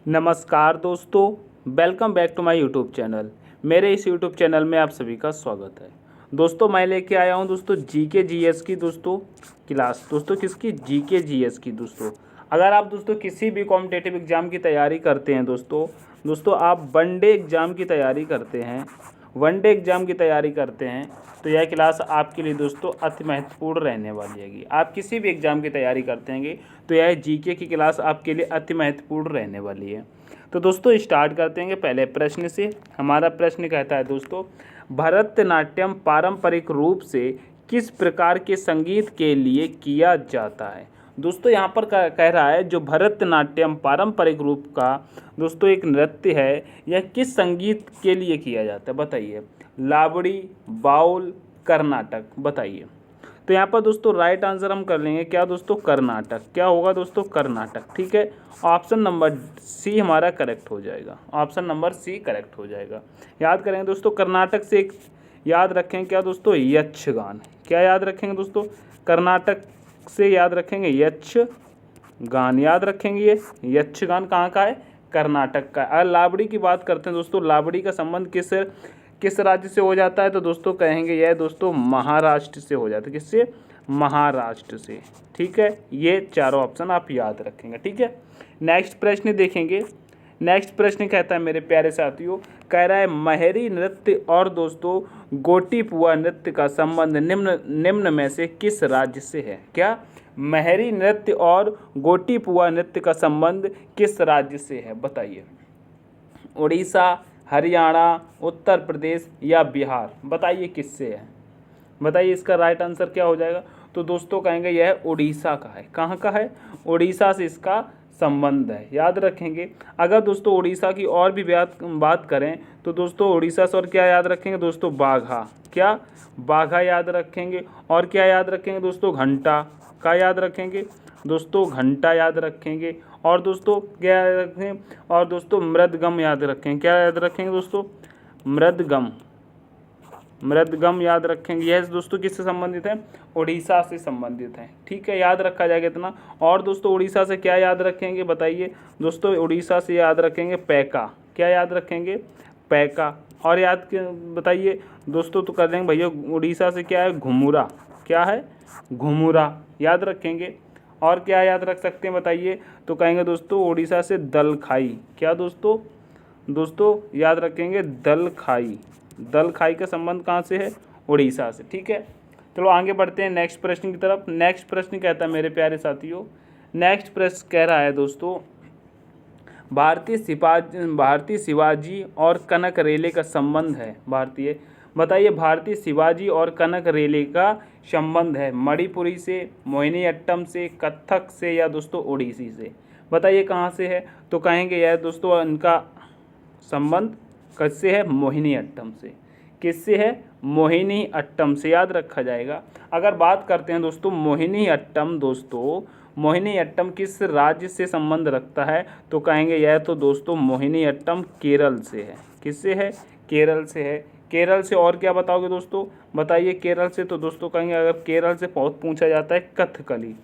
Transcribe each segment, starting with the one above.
नमस्कार दोस्तों, welcome back to my YouTube channel. मेरे इस यूट्यूब चैनल में आप सभी का स्वागत है। दोस्तों मैं लेके आया हूं दोस्तों जीके जीएस की दोस्तों क्लास। दोस्तों किसकी? जीके जीएस की दोस्तों। अगर आप दोस्तों किसी भी कॉम्पिटिटिव एग्ज़ाम की तैयारी करते हैं दोस्तों आप वनडे एग्ज़ाम की तैयारी करते हैं, तो यह क्लास आपके लिए दोस्तों अति महत्वपूर्ण रहने वाली हैगी। आप किसी भी एग्ज़ाम की तैयारी करते हैं तो यह जीके की क्लास आपके लिए अति महत्वपूर्ण रहने वाली है। तो दोस्तों स्टार्ट करते हैं पहले प्रश्न से। हमारा प्रश्न कहता है दोस्तों, भरतनाट्यम पारंपरिक रूप से किस प्रकार के संगीत के लिए किया जाता है? दोस्तों यहाँ पर कह रहा है जो भरतनाट्यम पारंपरिक रूप का दोस्तों एक नृत्य है, यह किस संगीत के लिए किया जाता है बताइए। लावड़ी, बाउल, कर्नाटक, बताइए। तो यहाँ पर दोस्तों राइट आंसर हम कर लेंगे क्या दोस्तों? कर्नाटक। क्या होगा दोस्तों? कर्नाटक। ठीक है, ऑप्शन नंबर सी हमारा करेक्ट हो जाएगा। ऑप्शन नंबर सी करेक्ट हो जाएगा। याद करेंगे दोस्तों, कर्नाटक से एक याद रखेंगे क्या दोस्तों? यक्षगान। क्या याद रखेंगे दोस्तों? कर्नाटक से याद रखेंगे यक्षगान। याद रखेंगे ये यक्षगान कहाँ का है? कर्नाटक का। अगर लावड़ी की बात करते हैं दोस्तों, लावड़ी का संबंध किस राज्य से हो जाता है? तो दोस्तों कहेंगे यह दोस्तों महाराष्ट्र से हो जाता है। किससे? महाराष्ट्र से। ठीक है, ये चारों ऑप्शन आप याद रखेंगे। ठीक है, नेक्स्ट प्रश्न देखेंगे। नेक्स्ट प्रश्न कहता है मेरे प्यारे साथियों, कह रहा है महरी नृत्य और दोस्तों गोटीपुआ नृत्य का संबंध निम्न में से किस राज्य से है? क्या? महरी नृत्य और गोटीपुआ नृत्य का संबंध किस राज्य से है बताइए। उड़ीसा, हरियाणा, उत्तर प्रदेश या बिहार, बताइए किससे है? बताइए इसका राइट आंसर क्या हो जाएगा? तो दोस्तों कहेंगे यह उड़ीसा का है। कहाँ का है? उड़ीसा से इसका संबंध है। याद रखेंगे। अगर दोस्तों उड़ीसा की और भी बात करें तो दोस्तों उड़ीसा से और क्या याद रखेंगे दोस्तों? बाघा। क्या? बाघा याद रखेंगे। और क्या याद रखेंगे दोस्तों? घंटा का याद रखेंगे दोस्तों, घंटा याद रखेंगे। और दोस्तों क्या याद रखें? और दोस्तों मृदगम याद रखें। क्या याद रखेंगे दोस्तों? मृदगम याद रखेंगे। यह दोस्तों किससे संबंधित है? उड़ीसा से संबंधित है। ठीक है, याद रखा जाएगा इतना। और दोस्तों उड़ीसा से क्या याद रखेंगे बताइए दोस्तों? उड़ीसा से याद रखेंगे पैका। क्या याद रखेंगे? पैका। और याद बताइए दोस्तों, तो कर देंगे भैया उड़ीसा से क्या है? घुमुरा। क्या है? घुमुरा याद रखेंगे। और क्या याद रख सकते हैं बताइए? तो कहेंगे दोस्तों उड़ीसा से दल खाई। क्या दोस्तों याद रखेंगे? दल खाई। दल खाई का संबंध कहाँ से है? उड़ीसा से। ठीक है, चलो आगे बढ़ते हैं नेक्स्ट प्रश्न की तरफ। नेक्स्ट प्रश्न कहता है मेरे प्यारे साथियों, नेक्स्ट प्रश्न कह रहा है दोस्तों, भारतीय शिवाजी और कनक रेले का संबंध है। भारतीय शिवाजी और कनक रेले का संबंध है मणिपुरी से, मोहिनीअट्टम से, कथक से या दोस्तों ओडिसी से। बताइए कहाँ से है? तो कहेंगे यह दोस्तों इनका संबंध किससे है? मोहिनीअट्टम से। किससे है? मोहिनीअट्टम से। याद रखा जाएगा। अगर बात करते हैं दोस्तों मोहिनीअट्टम किस राज्य से संबंध रखता है? तो कहेंगे यह तो दोस्तों मोहिनीअट्टम केरल से है। किससे है? केरल से है। केरल से और क्या बताओगे दोस्तों? बताइए केरल से। तो दोस्तों कहेंगे अगर केरल से बहुत पूछा जाता है कथकली।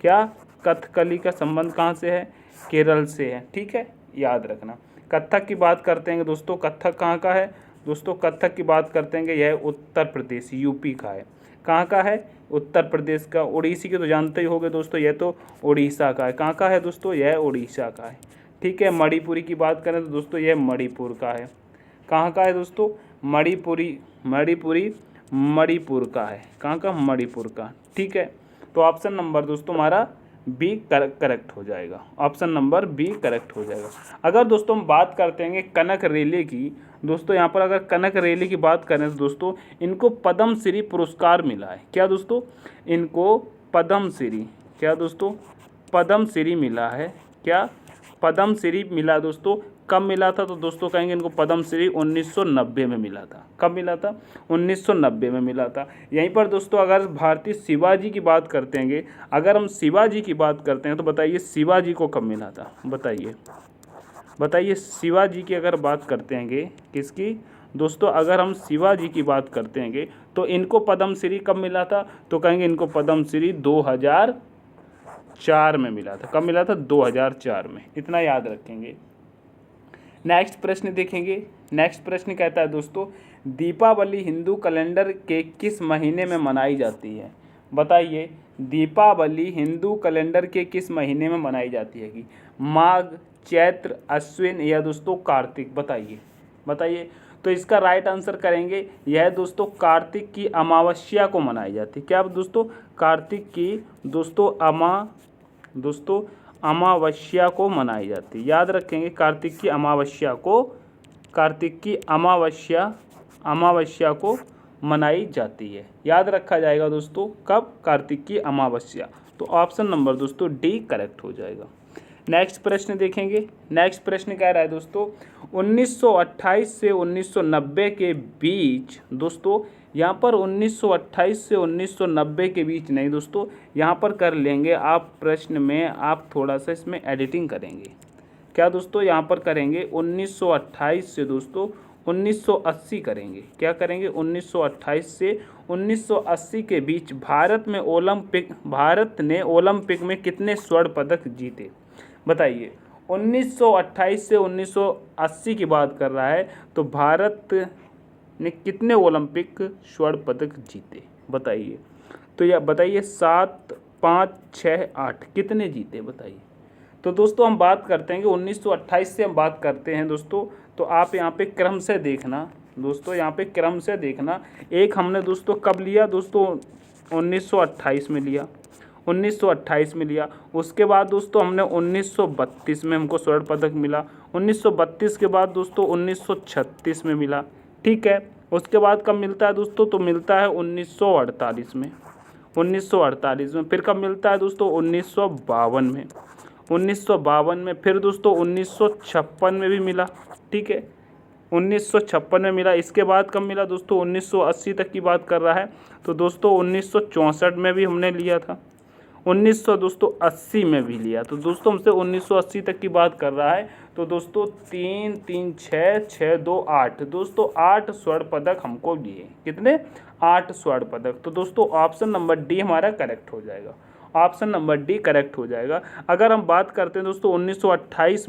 क्या? कथकली का संबंध कहाँ से है? केरल से है। ठीक है, याद रखना। कथक की बात करते हैं दोस्तों, कथक कहाँ का है? दोस्तों कथक की बात करते हैं यह उत्तर प्रदेश यूपी का है। कहाँ का है? उत्तर प्रदेश का। उड़ीसी के तो जानते ही होंगे दोस्तों, यह तो उड़ीसा का है। कहाँ का है दोस्तों? यह उड़ीसा का है। ठीक है, मणिपुरी की बात करें तो दोस्तों यह मणिपुर का है। कहाँ का है दोस्तों? मणिपुर का है। कहाँ का? मणिपुर का। ठीक है, तो ऑप्शन नंबर दोस्तों हमारा बी करेक्ट हो जाएगा। ऑप्शन नंबर बी करेक्ट हो जाएगा। अगर दोस्तों हम बात करते हैं कनक रेले की, दोस्तों यहाँ पर अगर कनक रेले की बात करें तो दोस्तों इनको पद्मश्री पुरस्कार मिला है। क्या दोस्तों? इनको पद्मश्री, क्या दोस्तों? पद्मश्री मिला है। क्या? पद्मश्री मिला दोस्तों। कब मिला था? तो दोस्तों कहेंगे इनको पद्मश्री 1990 में मिला था। कब मिला था? 1990 में मिला था। यहीं पर दोस्तों अगर भारतीय शिवाजी की बात करते हैं, अगर हम शिवाजी की बात करते हैं तो बताइए शिवाजी को कब मिला था? बताइए शिवाजी की अगर बात करते हैं किसकी? दोस्तों अगर हम शिवाजी की बात करते हैं तो इनको पद्मश्री कब मिला था? तो कहेंगे इनको पद्मश्री 2004 में मिला था। कब मिला था? 2004 में। इतना याद रखेंगे। नेक्स्ट प्रश्न देखेंगे। नेक्स्ट प्रश्न कहता है दोस्तों, दीपावली हिंदू कैलेंडर के किस महीने में मनाई जाती है? बताइए, दीपावली हिंदू कैलेंडर के किस महीने में मनाई जाती है? कि माघ, चैत्र, अश्विन या दोस्तों कार्तिक? बताइए बताइए। तो इसका राइट आंसर करेंगे, यह दोस्तों कार्तिक की अमावस्या को मनाई जाती है। क्या दोस्तों? कार्तिक की दोस्तों अमावस्या को मनाई जाती है। याद रखेंगे, कार्तिक की अमावस्या को मनाई जाती है। याद रखा जाएगा दोस्तों, कब? कार्तिक की अमावस्या। तो ऑप्शन नंबर दोस्तों डी करेक्ट हो जाएगा। नेक्स्ट प्रश्न देखेंगे। नेक्स्ट प्रश्न कह रहा है दोस्तों, 1928 से 1990 के बीच, दोस्तों यहाँ पर 1928 से 1990 के बीच नहीं दोस्तों, यहाँ पर कर लेंगे आप प्रश्न में, आप थोड़ा सा इसमें एडिटिंग करेंगे। क्या दोस्तों? यहाँ पर करेंगे 1928 से दोस्तों 1980 करेंगे। क्या करेंगे? 1928 से 1980 के बीच भारत ने ओलंपिक में कितने स्वर्ण पदक जीते? बताइए। 1928 से 1980 की बात कर रहा है, तो भारत ने कितने ओलंपिक स्वर्ण पदक जीते? बताइए। तो यह बताइए, 7, 5, 6, 8 कितने जीते? बताइए। तो दोस्तों हम बात करते हैं कि 1928 से हम बात करते हैं दोस्तों, तो आप यहाँ पे क्रम से देखना दोस्तों, यहाँ पे क्रम से देखना। एक हमने दोस्तों कब लिया दोस्तों? 1928 में लिया, 1928 में लिया। उसके बाद दोस्तों हमने 1932 में हमको स्वर्ण पदक मिला। 1932 के बाद दोस्तों 1936 में मिला। ठीक है। उसके बाद कब मिलता है दोस्तों? तो मिलता है 1948 में। 1948 में फिर कब मिलता है दोस्तों? 1952 में। 1952 में फिर दोस्तों 1956 में भी मिला। ठीक है, 1956 में मिला। इसके बाद कब मिला दोस्तों? 1980 तक की बात कर रहा है, तो दोस्तों 1964 में भी हमने लिया था। 1980 में भी लिया। तो दोस्तों हमसे 1980 तक की बात कर रहा है, तो दोस्तों 3, 3, 6, 6, 2, 8 दोस्तों 8 स्वर्ण पदक हमको लिए। कितने? 8 स्वर्ण पदक। तो दोस्तों ऑप्शन नंबर डी हमारा करेक्ट हो जाएगा। ऑप्शन नंबर डी करेक्ट हो जाएगा। अगर हम बात करते हैं दोस्तों 1928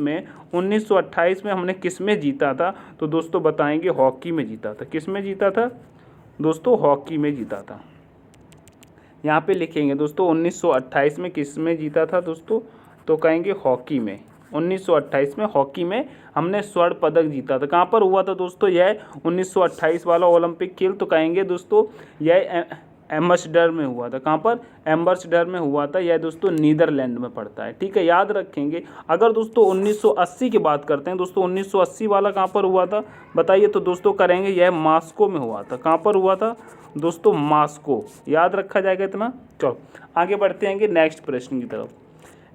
में हमने किस में जीता था? तो दोस्तों बताएंगे हॉकी में जीता था। किस में जीता था दोस्तों? हॉकी में जीता था। यहाँ पे लिखेंगे दोस्तों 1928 में किस में जीता था दोस्तों? तो कहेंगे हॉकी में। 1928 में हॉकी में हमने स्वर्ण पदक जीता था। कहाँ पर हुआ था दोस्तों यह 1928 वाला ओलंपिक खेल? तो कहेंगे दोस्तों यह एम्बर्सडर में हुआ था। कहाँ पर? एम्बर्सडर में हुआ था। यह दोस्तों नीदरलैंड में पड़ता है। ठीक है, याद रखेंगे। अगर दोस्तों 1980 की बात करते हैं दोस्तों, 1980 वाला कहाँ पर हुआ था? बताइए। तो दोस्तों करेंगे यह मॉस्को में हुआ था। कहाँ पर हुआ था दोस्तों? मॉस्को। याद रखा जाएगा इतना। चलो आगे बढ़ते हैं नेक्स्ट प्रश्न की तरफ।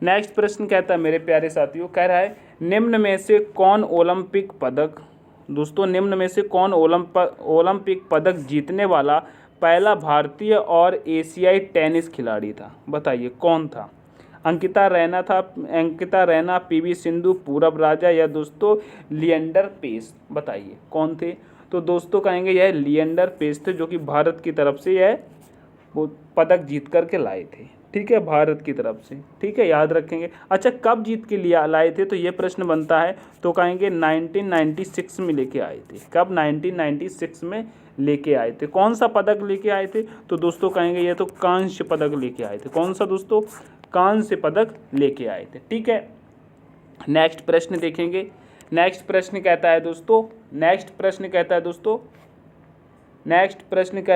नेक्स्ट प्रश्न कहता है मेरे प्यारे साथियों, कह रहा है निम्न में से कौन ओलंपिक पदक, दोस्तों निम्न में से कौन ओलंपिक पदक जीतने वाला पहला भारतीय और एशियाई टेनिस खिलाड़ी था? बताइए कौन था? अंकिता रैना, पीवी सिंधु, पूरब राजा या दोस्तों लिएंडर पेस? बताइए कौन थे? तो दोस्तों कहेंगे यह लिएंडर पेस थे, जो कि भारत की तरफ से यह वो पदक जीत करके लाए थे। ठीक है, भारत की तरफ से। ठीक है, याद रखेंगे। अच्छा, कब जीत के लिए लाए थे? तो ये प्रश्न बनता है, तो कहेंगे 1996 में लेके आए थे। कब? 1996 में लेके आए थे। कौन सा पदक लेके आए थे? तो दोस्तों कहेंगे ये तो कांस्य पदक लेके आए थे। कौन सा दोस्तों? कांस्य पदक लेके आए थे। ठीक है, नेक्स्ट प्रश्न देखेंगे। नेक्स्ट प्रश्न कहता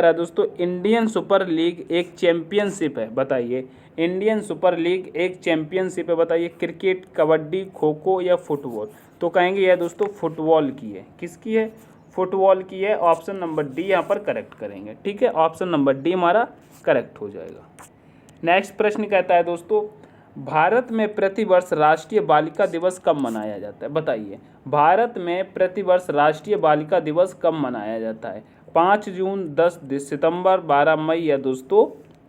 है दोस्तों इंडियन सुपर लीग एक चैंपियनशिप है। बताइए, इंडियन सुपर लीग एक चैंपियनशिप है। बताइए, क्रिकेट, कबड्डी, खो खो या फुटबॉल? तो कहेंगे यह दोस्तों फुटबॉल की है। किसकी है? फुटबॉल की है। ऑप्शन नंबर डी यहाँ पर करेक्ट करेंगे। ठीक है, ऑप्शन नंबर डी हमारा करेक्ट हो जाएगा। नेक्स्ट प्रश्न कहता है दोस्तों, भारत में प्रतिवर्ष राष्ट्रीय बालिका दिवस कब मनाया जाता है? बताइए, भारत में प्रतिवर्ष राष्ट्रीय बालिका दिवस कब मनाया जाता है? 5 जून, 10 सितंबर, 12 मई या दोस्तों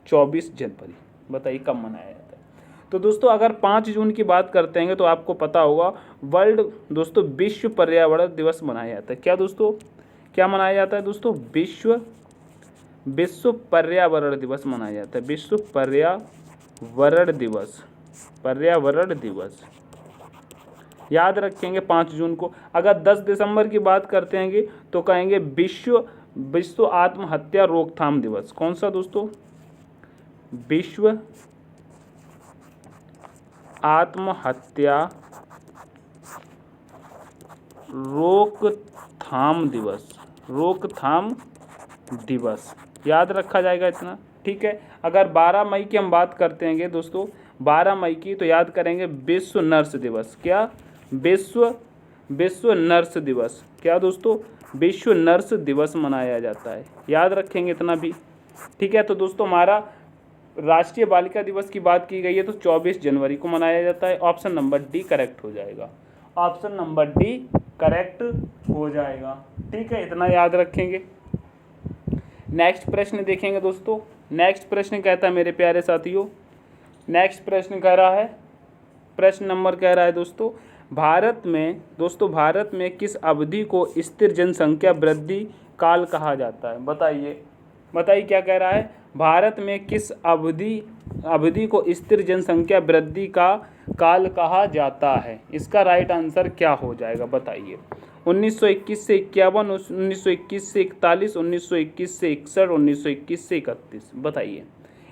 24 जनवरी? बताइए कब मनाया जाता है? तो दोस्तों अगर 5 जून की बात करते हैं तो आपको पता होगा विश्व पर्यावरण दिवस मनाया जाता है। क्या दोस्तों? क्या मनाया जाता है दोस्तों? विश्व पर्यावरण दिवस मनाया जाता है। विश्व पर्यावरण दिवस। याद रखेंगे 5 जून को। अगर 10 दिसंबर की बात करते हैं तो कहेंगे विश्व आत्महत्या रोकथाम दिवस। कौन सा दोस्तों? विश्व आत्महत्या रोकथाम दिवस। रोकथाम दिवस याद रखा जाएगा इतना, ठीक है। अगर 12 मई की हम बात करते हैं दोस्तों, 12 मई की, तो याद करेंगे विश्व नर्स दिवस। क्या? विश्व नर्स दिवस। क्या दोस्तों? विश्व नर्स दिवस मनाया जाता है। याद रखेंगे इतना भी, ठीक है। तो दोस्तों हमारा राष्ट्रीय बालिका दिवस की बात की गई है तो 24 जनवरी को मनाया जाता है। ऑप्शन नंबर डी करेक्ट हो जाएगा। ऑप्शन नंबर डी करेक्ट हो जाएगा, ठीक है। इतना याद रखेंगे। नेक्स्ट प्रश्न देखेंगे दोस्तों। नेक्स्ट प्रश्न कहता है मेरे प्यारे साथियों, नेक्स्ट प्रश्न कह रहा है, प्रश्न नंबर कह रहा है दोस्तों, भारत में किस अवधि को स्थिर जनसंख्या वृद्धि काल कहा जाता है? बताइए क्या कह रहा है? भारत में किस अवधि को स्थिर जनसंख्या वृद्धि का काल कहा जाता है? इसका राइट आंसर क्या हो जाएगा बताइए। 1921 से 51, 1921 से 41, 1921 से 61, 1921 से 31। बताइए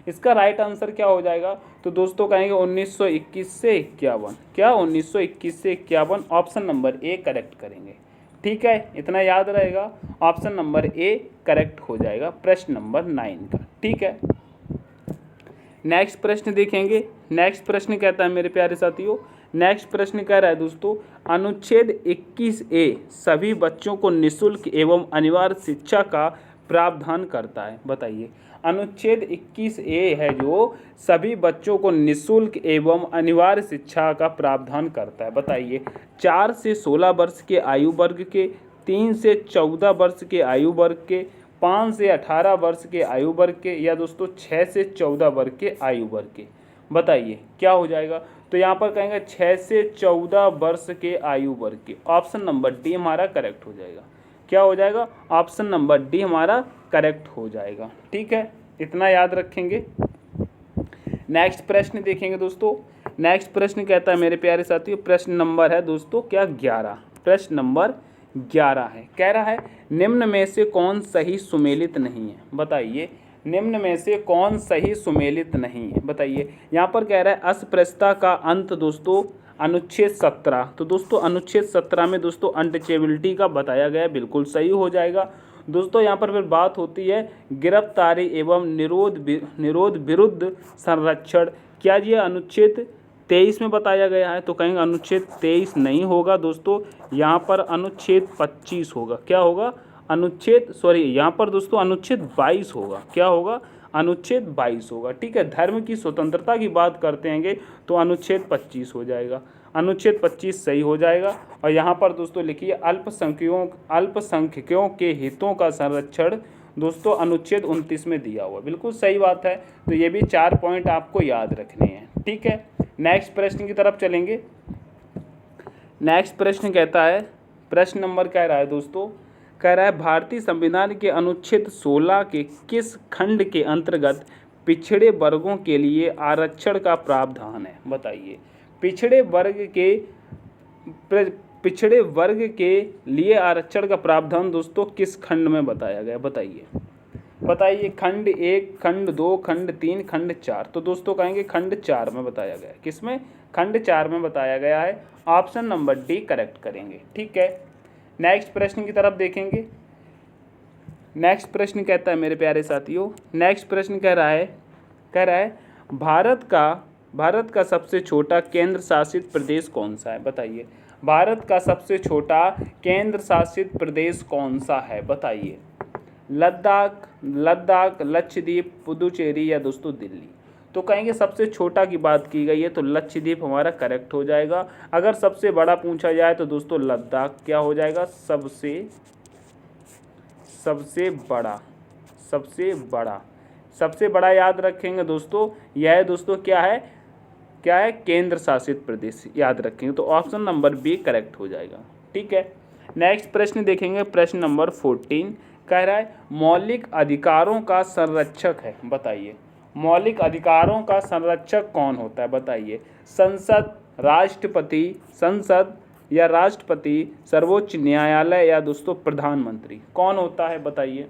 इसका राइट आंसर क्या हो जाएगा? तो दोस्तों कहेंगे 1921 से 51। क्या? 1921 से 51। ऑप्शन नंबर ए करेक्ट करेंगे, ठीक है। इतना याद रहेगा। ऑप्शन नंबर ए करेक्ट हो जाएगा प्रश्न नंबर 9 का, ठीक है। नेक्स्ट प्रश्न देखेंगे। नेक्स्ट प्रश्न कहता है मेरे प्यारे साथियों, नेक्स्ट प्रश्न कह रहा है दोस्तों, अनुच्छेद 21A सभी बच्चों को निःशुल्क एवं अनिवार्य शिक्षा का प्रावधान करता है। बताइए अनुच्छेद 21A है जो सभी बच्चों को निःशुल्क एवं अनिवार्य शिक्षा का प्रावधान करता है। बताइए 4 से 16 वर्ष के आयु वर्ग के, 3 से 14 वर्ष के आयु वर्ग के, 5 से 18 वर्ष के आयु वर्ग के, या दोस्तों 6 से 14 वर्ग के आयु वर्ग के। बताइए क्या हो जाएगा? तो यहाँ पर कहेंगे 6 से 14 वर्ष के आयु वर्ग के। ऑप्शन नंबर डी हमारा करेक्ट हो जाएगा। क्या हो जाएगा? ऑप्शन नंबर डी हमारा करेक्ट हो जाएगा, ठीक है। इतना याद रखेंगे। नेक्स्ट प्रश्न देखेंगे दोस्तों। नेक्स्ट प्रश्न कहता है मेरे प्यारे साथियों, प्रश्न नंबर है दोस्तों क्या? 11। प्रश्न नंबर 11 है, कह रहा है निम्न में से कौन सही सुमेलित नहीं है? बताइए निम्न में से कौन सही सुमेलित नहीं है? बताइए यहाँ पर कह रहा है अस्पृश्यता का अंत दोस्तों अनुच्छेद 17। तो दोस्तों अनुच्छेद 17 में दोस्तों अनटचेबिलिटी का बताया गया, बिल्कुल सही हो जाएगा दोस्तों। यहाँ पर फिर बात होती है गिरफ्तारी एवं निरोध विरुद्ध संरक्षण। क्या ये अनुच्छेद 23 में बताया गया है? तो कहेंगे अनुच्छेद 23 नहीं होगा दोस्तों, यहाँ पर अनुच्छेद 25 होगा। क्या होगा? यहाँ पर दोस्तों अनुच्छेद 22 होगा। क्या होगा? अनुच्छेद 22 होगा, ठीक है। धर्म की स्वतंत्रता की बात करते हैं तो अनुच्छेद 25 हो जाएगा। अनुच्छेद 25 सही हो जाएगा। और यहाँ पर दोस्तों लिखिए अल्पसंख्यकों के हितों का संरक्षण दोस्तों अनुच्छेद 29 में दिया हुआ, बिल्कुल सही बात है। तो ये भी 4 पॉइंट आपको याद रखने हैं, ठीक है। नेक्स्ट प्रश्न की तरफ चलेंगे। नेक्स्ट प्रश्न कहता है, प्रश्न नंबर कह रहा है दोस्तों, कह रहा है भारतीय संविधान के अनुच्छेद 16 के किस खंड के अंतर्गत पिछड़े वर्गों के लिए आरक्षण का प्रावधान है? बताइए पिछड़े वर्ग के लिए आरक्षण का प्रावधान दोस्तों किस खंड में बताया गया? बताइए खंड 1, खंड 2, खंड 3, खंड 4। तो दोस्तों कहेंगे खंड 4 में बताया गया है। किसमें? खंड 4 में बताया गया है। ऑप्शन नंबर डी करेक्ट करेंगे, ठीक है। नेक्स्ट प्रश्न की तरफ देखेंगे। नेक्स्ट प्रश्न कहता है मेरे प्यारे साथियों, नेक्स्ट प्रश्न कह रहा है भारत का सबसे छोटा केंद्र शासित प्रदेश कौन सा है? बताइए भारत का सबसे छोटा केंद्र शासित प्रदेश कौन सा है? बताइए लद्दाख, लक्षद्वीप, पुदुचेरी या दोस्तों दिल्ली। तो कहेंगे सबसे छोटा की बात की गई है तो लक्षद्वीप हमारा करेक्ट हो जाएगा। अगर सबसे बड़ा पूछा जाए तो दोस्तों लद्दाख क्या हो जाएगा? सबसे बड़ा याद रखेंगे दोस्तों, यह दोस्तों क्या है केंद्र शासित प्रदेश याद रखेंगे। तो ऑप्शन नंबर बी करेक्ट हो जाएगा, ठीक है। नेक्स्ट प्रश्न देखेंगे, प्रश्न नंबर 14 कह रहा है मौलिक अधिकारों का संरक्षक है। बताइए मौलिक अधिकारों का संरक्षक कौन होता है? बताइए संसद, राष्ट्रपति, संसद, या राष्ट्रपति, सर्वोच्च न्यायालय या दोस्तों प्रधानमंत्री? कौन होता है बताइए,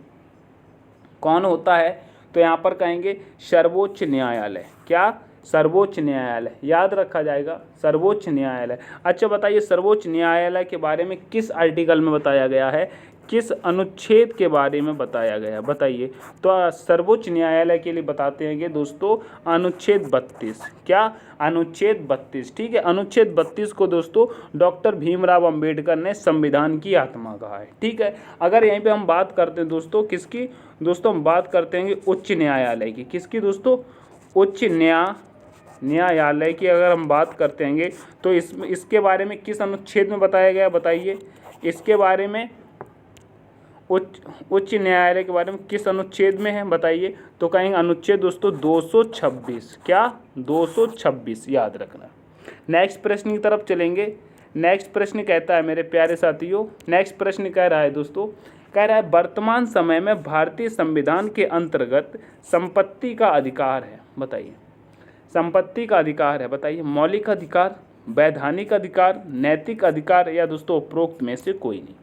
कौन होता है? तो यहाँ पर कहेंगे सर्वोच्च न्यायालय। क्या? सर्वोच्च न्यायालय, याद रखा जाएगा, सर्वोच्च न्यायालय। अच्छा बताइए, सर्वोच्च न्यायालय के बारे में किस आर्टिकल में बताया गया है, किस अनुच्छेद के बारे में बताया गया, बताइए। तो सर्वोच्च न्यायालय के लिए बताते हैं कि दोस्तों अनुच्छेद 32। क्या? अनुच्छेद 32, ठीक है। अनुच्छेद 32 को दोस्तों डॉक्टर भीमराव अंबेडकर ने संविधान की आत्मा कहा है, ठीक है। अगर यहीं पे हम बात करते हैं दोस्तों किसकी, दोस्तों हम बात करते हैं उच्च न्यायालय की। किसकी दोस्तों? उच्च न्यायालय की अगर हम बात करते हैं तो इसके बारे में किस अनुच्छेद में बताया गया, बताइए। इसके बारे में उच्च न्यायालय के बारे में किस अनुच्छेद में है, बताइए। तो कहेंगे अनुच्छेद दोस्तों 226। क्या? 226, याद रखना। नेक्स्ट प्रश्न की तरफ चलेंगे। नेक्स्ट प्रश्न कहता है मेरे प्यारे साथियों, नेक्स्ट प्रश्न कह रहा है दोस्तों, कह रहा है वर्तमान समय में भारतीय संविधान के अंतर्गत संपत्ति का अधिकार है, बताइए। संपत्ति का अधिकार है, बताइए। मौलिक अधिकार, वैधानिक अधिकार, नैतिक अधिकार या दोस्तों उपरोक्त में से कोई नहीं?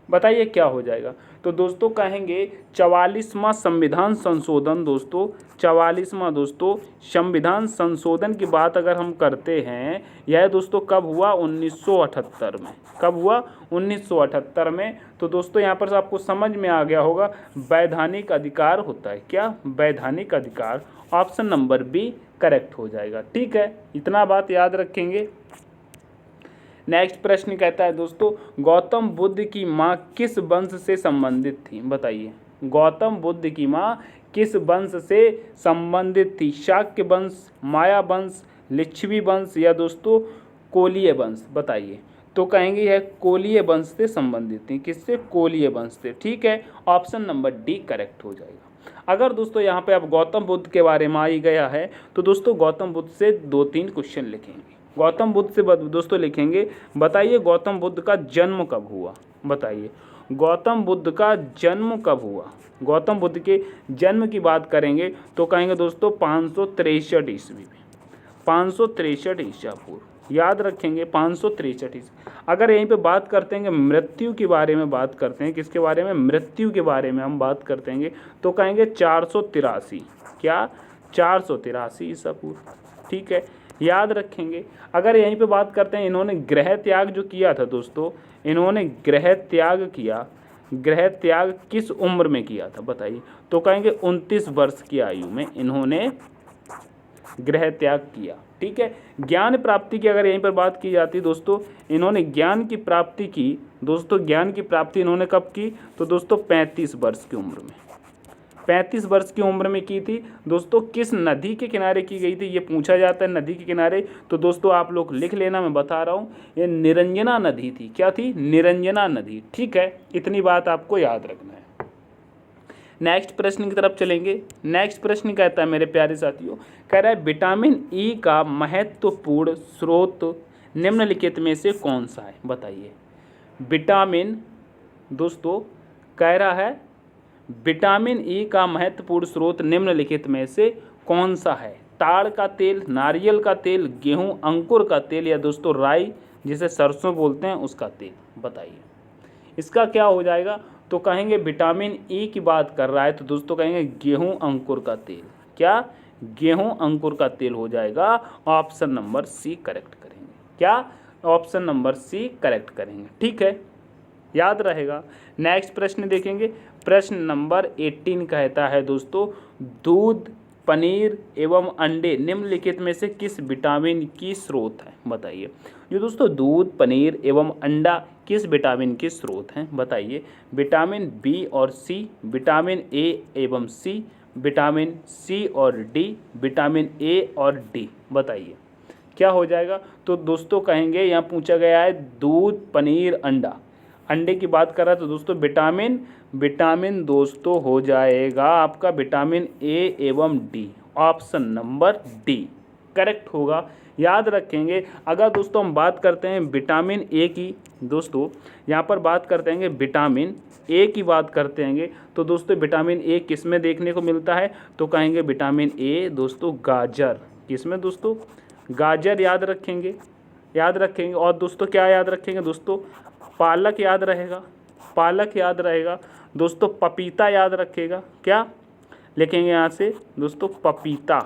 बताइए क्या हो जाएगा। तो दोस्तों कहेंगे 44वां संविधान संशोधन, दोस्तों 44वां दोस्तों संविधान संशोधन की बात अगर हम करते हैं, यह दोस्तों कब हुआ? 1978 में। कब हुआ? 1978 में। तो दोस्तों यहाँ पर आपको समझ में आ गया होगा, वैधानिक अधिकार होता है। क्या? वैधानिक अधिकार। ऑप्शन नंबर बी करेक्ट हो जाएगा, ठीक है। इतना बात याद रखेंगे। नेक्स्ट प्रश्न कहता है दोस्तों, गौतम बुद्ध की माँ किस वंश से संबंधित थी, बताइए। गौतम बुद्ध की माँ किस वंश से संबंधित थी? शाक्य वंश, माया वंश, लिच्छवी वंश या दोस्तों कोलीय वंश, बताइए। तो कहेंगे यह कोलीय वंश से संबंधित थी। किससे? कोलीय वंश से, ठीक है। ऑप्शन नंबर डी करेक्ट हो जाएगा। अगर दोस्तों यहाँ पे अब गौतम बुद्ध के बारे में आ ही गया है तो दोस्तों गौतम बुद्ध से 2-3 क्वेश्चन लिखेंगे। गौतम बुद्ध से दोस्तों लिखेंगे, बताइए गौतम बुद्ध का जन्म कब हुआ, बताइए। गौतम बुद्ध का जन्म कब हुआ? गौतम बुद्ध के जन्म की बात करेंगे तो कहेंगे दोस्तों 563 ईस्वी में। 563 ईसा पूर्व, याद रखेंगे 563 ईस्वी। अगर यहीं पे बात करते हैं मृत्यु के बारे में, बात करते हैं किसके बारे में? मृत्यु के बारे में हम बात करते हैं तो कहेंगे 483। क्या? 483 ईसा पूर्व, ठीक है, याद रखेंगे। अगर यहीं पे बात करते हैं इन्होंने गृह त्याग जो किया था दोस्तों, इन्होंने गृह त्याग किया, गृह त्याग किस उम्र में किया था, बताइए। तो कहेंगे 29 वर्ष की आयु में इन्होंने गृह त्याग किया, ठीक है। ज्ञान प्राप्ति की अगर यहीं पर बात की जाती दोस्तों, इन्होंने ज्ञान की प्राप्ति की, दोस्तों ज्ञान की प्राप्ति इन्होंने कब की? तो दोस्तों 35 वर्ष की उम्र में। 35 वर्ष की उम्र में की थी दोस्तों। किस नदी के किनारे की गई थी, ये पूछा जाता है, नदी के किनारे। तो दोस्तों आप लोग लिख लेना, मैं बता रहा हूँ, ये निरंजना नदी थी। क्या थी? निरंजना नदी, ठीक है। इतनी बात आपको याद रखना है। नेक्स्ट प्रश्न की तरफ चलेंगे। नेक्स्ट प्रश्न कहता है मेरे प्यारे साथियों, कह रहा है विटामिन ई का महत्वपूर्ण स्रोत निम्नलिखित में से कौन सा है, बताइए। विटामिन, दोस्तों कह रहा है विटामिन ई का महत्वपूर्ण स्रोत निम्नलिखित में से कौन सा है? ताड़ का तेल, नारियल का तेल, गेहूं अंकुर का तेल या दोस्तों राई जिसे सरसों बोलते हैं उसका तेल, बताइए। इसका क्या हो जाएगा? तो कहेंगे विटामिन ई की बात कर रहा है तो दोस्तों कहेंगे गेहूं अंकुर का तेल। क्या? गेहूं अंकुर का तेल हो जाएगा। ऑप्शन नंबर सी करेक्ट करेंगे। क्या? ऑप्शन नंबर सी करेक्ट करेंगे, ठीक है, याद रहेगा। नेक्स्ट प्रश्न देखेंगे। प्रश्न नंबर 18 कहता है दोस्तों, दूध, पनीर एवं अंडे निम्नलिखित में से किस विटामिन की स्रोत है, बताइए। जो दोस्तों दूध, पनीर एवं अंडा किस विटामिन के स्रोत हैं, बताइए। विटामिन बी और सी, विटामिन ए एवं सी, विटामिन सी और डी, विटामिन ए और डी, बताइए क्या हो जाएगा। तो दोस्तों कहेंगे यहाँ पूछा गया है दूध, पनीर, अंडा, अंडे की बात कर रहा है तो दोस्तों विटामिन दोस्तों हो जाएगा आपका विटामिन ए एवं D. Option number D correct होगा, याद रखेंगे। अगर दोस्तों हम बात करते हैं विटामिन ए की, दोस्तों यहाँ पर बात करते हैं विटामिन ए की बात करते हैं तो दोस्तों विटामिन ए किस में देखने को मिलता है? तो कहेंगे विटामिन ए दोस्तों गाजर, किस में दोस्तों? गाजर, याद रखेंगे। याद रखेंगे। और दोस्तों क्या याद रखेंगे दोस्तों, पालक याद रहेगा, पालक याद रहेगा दोस्तों, पपीता याद रखेगा, क्या लिखेंगे यहाँ से दोस्तों, पपीता,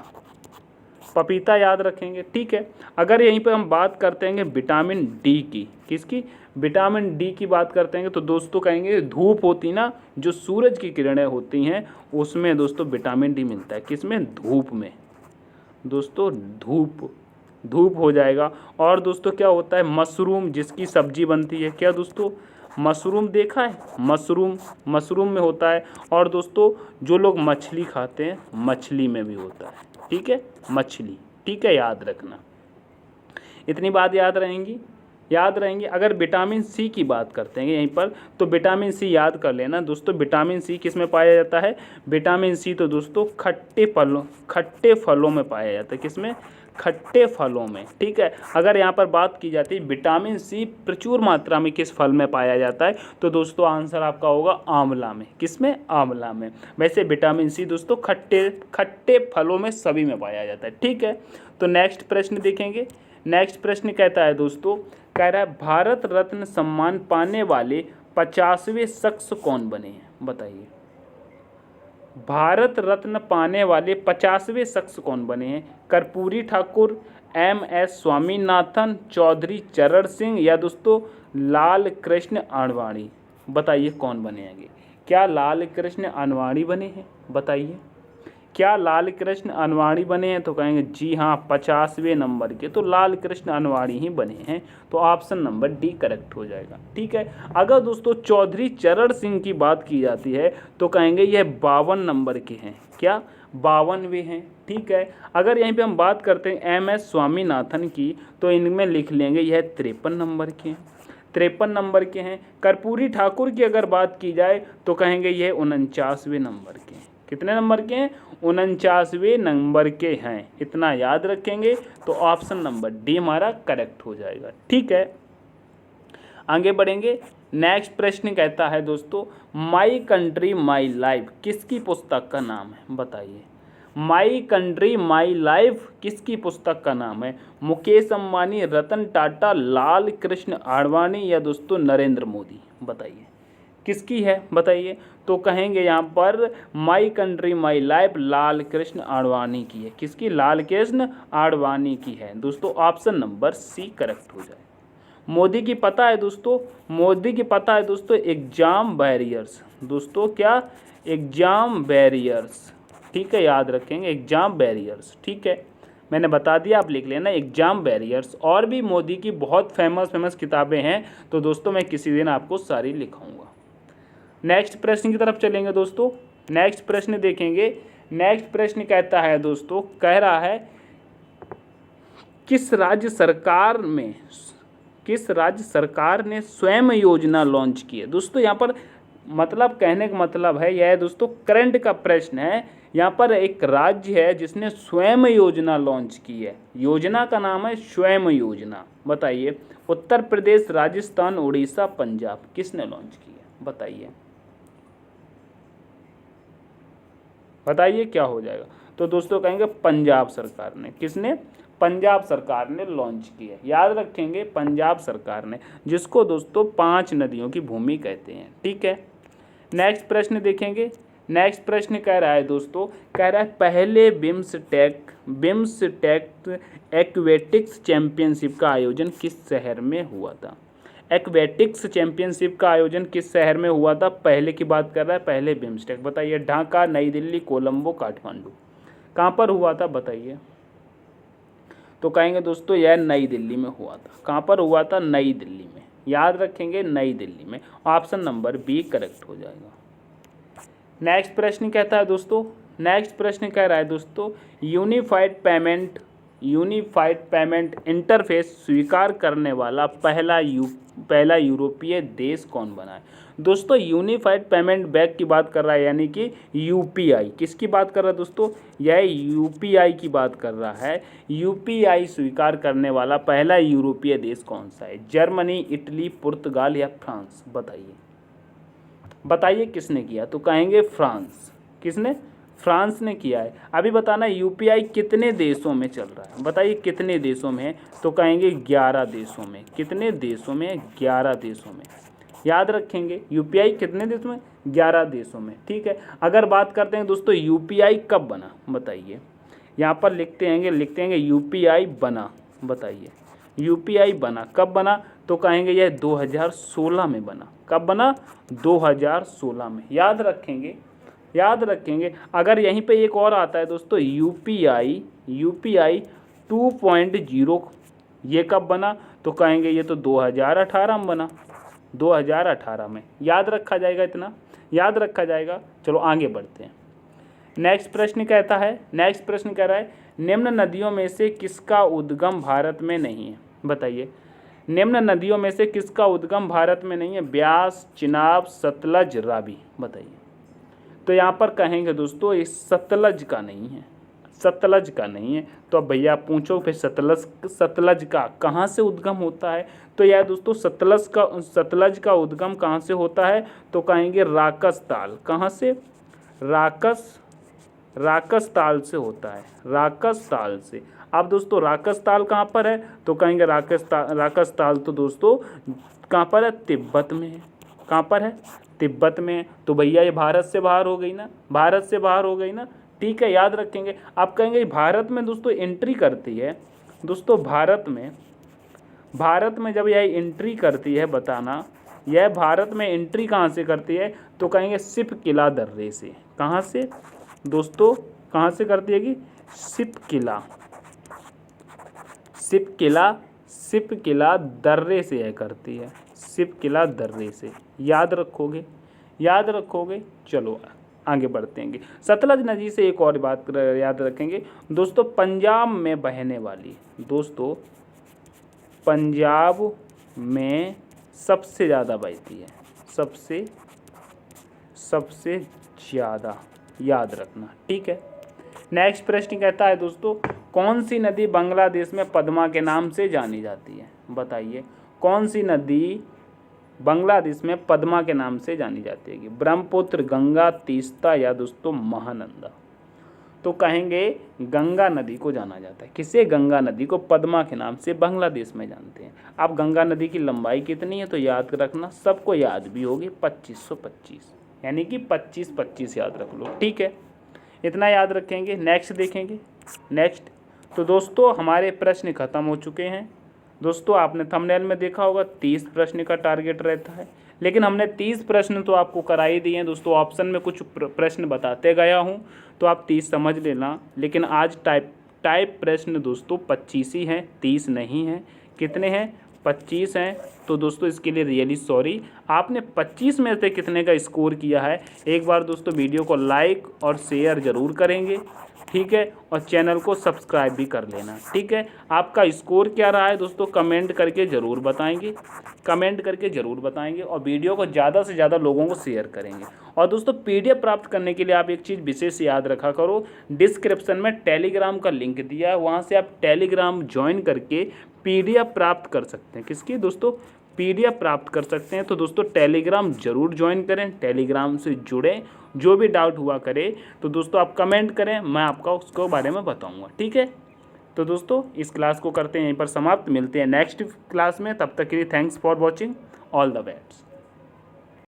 पपीता याद रखेंगे। ठीक है, अगर यहीं पर हम बात करते हैं विटामिन डी की, किसकी, विटामिन डी की बात करते हैं तो दोस्तों कहेंगे धूप होती ना, जो सूरज की किरणें होती हैं उसमें दोस्तों विटामिन डी मिलता है, किसमें, धूप में दोस्तों, धूप, धूप हो जाएगा। और दोस्तों क्या होता है, मशरूम जिसकी सब्जी बनती है, क्या दोस्तों, मशरूम देखा है, मशरूम, मशरूम में होता है। और दोस्तों जो लोग मछली खाते हैं मछली में भी होता है, ठीक है, मछली, ठीक है, याद रखना, इतनी बात याद रहेंगी, याद रहेंगी। अगर विटामिन सी की बात करते हैं यहीं पर तो विटामिन सी याद कर लेना दोस्तों, विटामिन सी किस में पाया जाता है, विटामिन सी तो दोस्तों खट्टे फलों में पाया जाता है, किसमें, खट्टे फलों में। ठीक है, अगर यहाँ पर बात की जाती है विटामिन सी प्रचुर मात्रा में किस फल में पाया जाता है तो दोस्तों आंसर आपका होगा आंवला में, किसमें, आंवला में। वैसे विटामिन सी दोस्तों खट्टे फलों में सभी में पाया जाता है। ठीक है, तो नेक्स्ट प्रश्न देखेंगे। नेक्स्ट प्रश्न कहता है दोस्तों, कह रहा है भारत रत्न सम्मान पाने वाले 50वें शख्स कौन बने हैं, बताइए। भारत रत्न पाने वाले 50वें शख्स कौन बने हैं, कर्पूरी ठाकुर, MS स्वामीनाथन, चौधरी चरण सिंह या दोस्तों लाल कृष्ण आडवाणी, बताइए कौन बनेंगे। क्या लाल कृष्ण आडवाणी बने हैं, बताइए, क्या लाल कृष्ण आडवाणी बने हैं, तो कहेंगे जी हाँ 50वें नंबर के तो लाल कृष्ण आडवाणी ही बने हैं, तो ऑप्शन नंबर डी करेक्ट हो जाएगा। ठीक है, अगर दोस्तों चौधरी चरण सिंह की बात की जाती है तो कहेंगे यह 52 नंबर के हैं, क्या 52वें हैं। ठीक है, अगर यहीं पे हम बात करते हैं MS स्वामीनाथन की तो इनमें लिख लेंगे यह 53 नंबर के हैं, 53 नंबर के हैं। कर्पूरी ठाकुर की अगर बात की जाए तो कहेंगे यह 49वें नंबर के हैं, कितने नंबर के हैं, 49वें नंबर के हैं, इतना याद रखेंगे तो ऑप्शन नंबर डी हमारा करेक्ट हो जाएगा। ठीक है, आगे बढ़ेंगे। नेक्स्ट प्रश्न कहता है दोस्तों, माई कंट्री माई लाइफ किसकी पुस्तक का नाम है, बताइए। माई कंट्री माई लाइफ किसकी पुस्तक का नाम है, मुकेश अंबानी, रतन टाटा, लाल कृष्ण आडवाणी या दोस्तों नरेंद्र मोदी, बताइए किसकी है, बताइए। तो कहेंगे यहाँ पर my country my life Lal Krishna Advani की है, किसकी, लाल कृष्ण आडवाणी की है दोस्तों, ऑप्शन नंबर सी करेक्ट हो जाए। मोदी की पता है दोस्तों, मोदी की पता है दोस्तों एग्जाम बैरियर्स, दोस्तों क्या, एग्जाम बैरियर्स, ठीक है, याद रखेंगे एग्जाम बैरियर्स। ठीक है, मैंने बता दिया, आप लिख लेना एग्जाम बैरियर्स। और भी मोदी की बहुत फेमस किताबें हैं तो दोस्तों मैं किसी दिन आपको सारी लिखाऊंगा। नेक्स्ट प्रश्न की तरफ चलेंगे दोस्तों। नेक्स्ट प्रश्न देखेंगे। नेक्स्ट प्रश्न कहता है दोस्तों, कह रहा है किस राज्य सरकार ने स्वयं योजना लॉन्च की है। दोस्तों यहाँ पर मतलब कहने का मतलब है यह दोस्तों करंट का प्रश्न है। यहाँ पर एक राज्य है जिसने स्वयं योजना लॉन्च की है, योजना का नाम है स्वयं योजना, बताइए। उत्तर प्रदेश, राजस्थान, उड़ीसा, पंजाब, किसने लॉन्च की है, बताइए, बताइए क्या हो जाएगा। तो दोस्तों कहेंगे पंजाब सरकार ने, किसने, पंजाब सरकार ने लॉन्च की है, याद रखेंगे पंजाब सरकार ने, जिसको दोस्तों 5 नदियों की भूमि कहते हैं। ठीक है, नेक्स्ट प्रश्न देखेंगे। नेक्स्ट प्रश्न कह रहा है दोस्तों, कह रहा है पहले बिम्सटेक एक्वेटिक्स चैंपियनशिप का आयोजन किस शहर में हुआ था। एक्वेटिक्स चैंपियनशिप का आयोजन किस शहर में हुआ था, पहले की बात कर रहा है, पहले बिम्सटेक, बताइए। ढाका, नई दिल्ली, कोलंबो, काठमांडू, कहाँ पर हुआ था, बताइए। तो कहेंगे दोस्तों यह नई दिल्ली में हुआ था, कहाँ पर हुआ था, नई दिल्ली में, याद रखेंगे नई दिल्ली में, ऑप्शन नंबर बी करेक्ट हो जाएगा। नेक्स्ट प्रश्न कहता है दोस्तों, नेक्स्ट प्रश्न कह रहा है दोस्तों, यूनिफाइड पेमेंट इंटरफेस स्वीकार करने वाला पहला यूरोपीय देश कौन बना है। दोस्तों यूनिफाइड पेमेंट बैंक की बात कर रहा है, यानी कि यूपीआई, किसकी बात कर रहा है दोस्तों, यह यूपीआई की बात कर रहा है। यूपीआई स्वीकार करने वाला पहला यूरोपीय देश कौन सा है, जर्मनी, इटली, पुर्तगाल या फ्रांस, बताइए, बताइए किसने किया। तो कहेंगे फ्रांस, किसने, फ्रांस ने किया है। अभी बताना यूपीआई कितने देशों में चल रहा है, बताइए कितने देशों में है, तो कहेंगे 11 देशों में। कितने देशों में? 11 देशों में। याद रखेंगे यूपीआई कितने देशों में? 11 देशों में, ठीक है। अगर बात करते हैं दोस्तों यूपीआई कब बना, बताइए। यहाँ पर लिखते हैं यूपीआई बना, बताइए यूपीआई बना कब बना, तो कहेंगे यह 2016 में बना। कब बना? 2016 में। याद रखेंगे। अगर यहीं पे एक और आता है दोस्तों यूपीआई 2.0, ये कब बना, तो कहेंगे ये तो 2018 में बना। 2018 में। याद रखा जाएगा, इतना याद रखा जाएगा। चलो आगे बढ़ते हैं। नेक्स्ट प्रश्न कह रहा है निम्न नदियों में से किसका उद्गम भारत में नहीं है, बताइए। निम्न नदियों में से किसका उद्गम भारत में नहीं है? ब्यास, चिनाब, सतलज, रावी, बताइए। तो यहाँ पर कहेंगे दोस्तों ये सतलज का नहीं है। तो अब भैया पूछो फिर सतलज का कहाँ से उद्गम होता है, तो यह दोस्तों सतलज का उद्गम कहाँ से होता है, तो कहेंगे राकसताल। कहाँ से? राकसताल से होता है, राकसताल से। अब दोस्तों राकसताल कहाँ पर है, तो कहेंगे राकसताल तो दोस्तों कहाँ पर है? तिब्बत में है। कहाँ पर है? तिब्बत में। तो भैया ये भारत से बाहर हो गई ना, ठीक है। याद रखेंगे। आप कहेंगे भारत में दोस्तों एंट्री करती है, दोस्तों भारत में जब यह एंट्री करती है, बताना यह भारत में एंट्री कहाँ से करती है, तो कहेंगे सिपकिला दर्रे से। कहाँ से दोस्तों? कहाँ से करती है कि सिपकिला दर्रे से यह करती है, सिपकिला दर्रे से। याद रखोगे। चलो आगे बढ़ते हैं। सतलज नदी से एक और बात याद रखेंगे दोस्तों, पंजाब में बहने वाली, दोस्तों पंजाब में सबसे ज़्यादा बहती है, सबसे ज़्यादा। याद रखना, ठीक है। नेक्स्ट प्रश्न कहता है दोस्तों कौन सी नदी बांग्लादेश में पद्मा के नाम से जानी जाती है, बताइए। कौन सी नदी बांग्लादेश में पद्मा के नाम से जानी जाती है? ब्रह्मपुत्र, गंगा, तीस्ता या दोस्तों महानंदा। तो कहेंगे गंगा नदी को जाना जाता है। किसे? गंगा नदी को पद्मा के नाम से बांग्लादेश में जानते हैं। अब गंगा नदी की लंबाई कितनी है, तो याद रखना, सबको याद भी होगी 2525, यानी कि 25 याद रख लो, ठीक है। इतना याद रखेंगे। नेक्स्ट देखेंगे। तो दोस्तों हमारे प्रश्न खत्म हो चुके हैं। दोस्तों आपने थंबनेल में देखा होगा 30 प्रश्न का टारगेट रहता है, लेकिन हमने 30 प्रश्न तो आपको करा ही दिए हैं दोस्तों। ऑप्शन में कुछ प्रश्न बताते गया हूं, तो आप 30 समझ लेना। लेकिन आज टाइप प्रश्न दोस्तों 25 ही हैं, 30 नहीं हैं। कितने हैं? 25 हैं। तो दोस्तों इसके लिए रियली सॉरी। आपने 25 में से कितने का स्कोर किया है, एक बार दोस्तों वीडियो को लाइक और शेयर ज़रूर करेंगे, ठीक है। और चैनल को सब्सक्राइब भी कर लेना, ठीक है। आपका स्कोर क्या रहा है दोस्तों, कमेंट करके ज़रूर बताएंगे और वीडियो को ज़्यादा से ज़्यादा लोगों को शेयर करेंगे। और दोस्तों PDF प्राप्त करने के लिए आप एक चीज़ विशेष याद रखा करो, डिस्क्रिप्शन में टेलीग्राम का लिंक दिया है, वहाँ से आप टेलीग्राम ज्वाइन करके PDF प्राप्त कर सकते हैं। किसकी दोस्तों? PDF प्राप्त कर सकते हैं। तो दोस्तों टेलीग्राम जरूर ज्वाइन करें, टेलीग्राम से जुड़ें। जो भी डाउट हुआ करे तो दोस्तों आप कमेंट करें, मैं आपका उसको बारे में बताऊंगा, ठीक है। तो दोस्तों इस क्लास को करते हैं यहीं पर समाप्त। मिलते हैं नेक्स्ट क्लास में, तब तक के लिए thanks for watching. All the best.